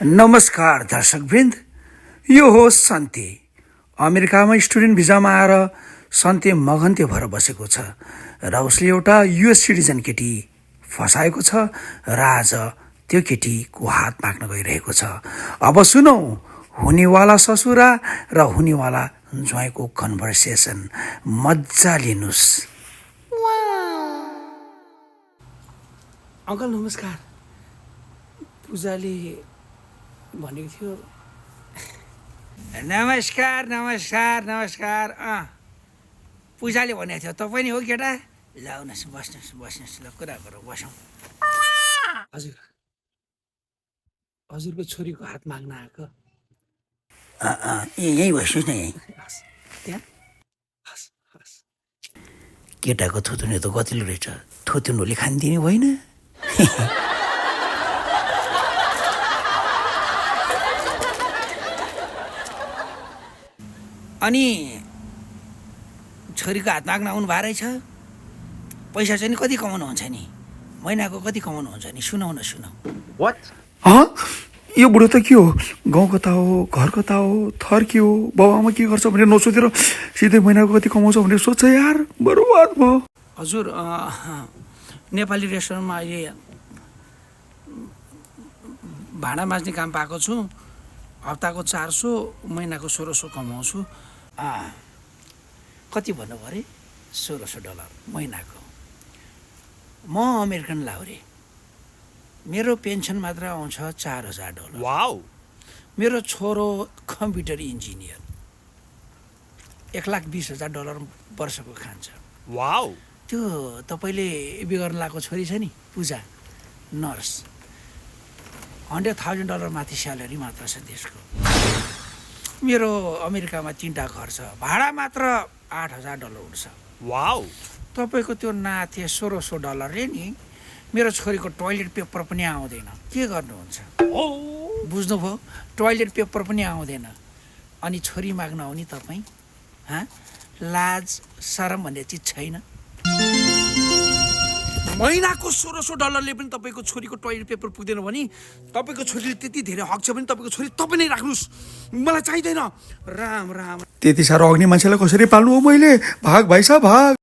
नमस्कार दर्शकवृन्द, यो हो सन्ते। अमेरिकामा स्टुडेन्ट भिजामा आएर सन्ते मगन्ते भएर बसेको छ र उसले एउटा युएस सिटिजन केटी फसाएको छ र आज त्यो केटीको हात माग्न गइरहेको छ। अब सुनौ हुनेवाला ससुरा र हुनेवाला ज्वाइँको कन्भर्सेसन, मजा लिनुस्। अङ्कल नमस्कार, पूजाले भनेको थियो। नमस्कार नमस्कार नमस्कार। पूजाले भनेको थियो तपाईँ नि हो केटा? ल आउनुहोस्, बस्नुहोस्, ल कुरा गरौँ, बसौँ। हजुर, हजुरको छोरीको हात माग्न आएको। यहीँ बस्नुहोस् न, यहीँ त्यहाँ। हस् हस्, केटाको थुतुने त गतिलो रहेछ, थुतुनुले खानिदिने होइन। अनि छोरीको हात माग्न आउनु भएको रहेछ। पैसा चाहिँ कति कमाउनुहुन्छ नि? महिनाको कति कमाउनुहुन्छ नि? सुनाउ न, सुनाउ। यो बुढो त के हो? गाउँ कता हो, घर कता हो, थर के हो, बाबुआमा के गर्छ भनेर नसोचेर सिधै महिनाको कति कमाउँछ भनेर सोध्छ यार, बर्बाद भयो। हजुर, नेपाली रेस्टुरेन्टमा अहिले भाँडा माझ्ने काम पाएको छु। हप्ताको 400, महिनाको 1600 कमाउँछु। कति भन्नु पऱ्यो? $1600 महिनाको। म अमेरिकन लाहुरे, मेरो पेन्सन मात्र आउँछ $4000। वाउ! मेरो छोरो कम्प्युटर इन्जिनियर, $120,000 वर्षको खान्छ। वाउ! त्यो तपाईँले बिहे गर्न लगाएको छोरी छ नि, पूजा, नर्स, $100,000 माथि स्यालेरी मात्र छ त्यसको। मेरो अमेरिकामा 3टा घर छ, भाडा मात्र $8,000 उठ्छ। वाउ! तपाईँको त्यो नाथे $1600ले नि मेरो छोरीको टोइलेट पेपर पनि आउँदैन। के गर्नुहुन्छ? बुझ्नुभयो? टोइलेट पेपर पनि आउँदैन अनि छोरी माग्न आउने तपाईँ? लाज शरम भन्ने चिज छैन? महिनाको $1600ले पनि तपाईँको छोरीको टोइलेट पेपर पुग्दैन भने तपाईँको छोरीले त्यति धेरै हक छ भने तपाईँको छोरी तपाईँ नै राख्नुहोस्, मलाई चाहिँदैन। राम राम। त्यति साह्रो अग्नि मान्छेलाई कसरी पाल्नु हो मैले? भाग भाइ साहब भाग।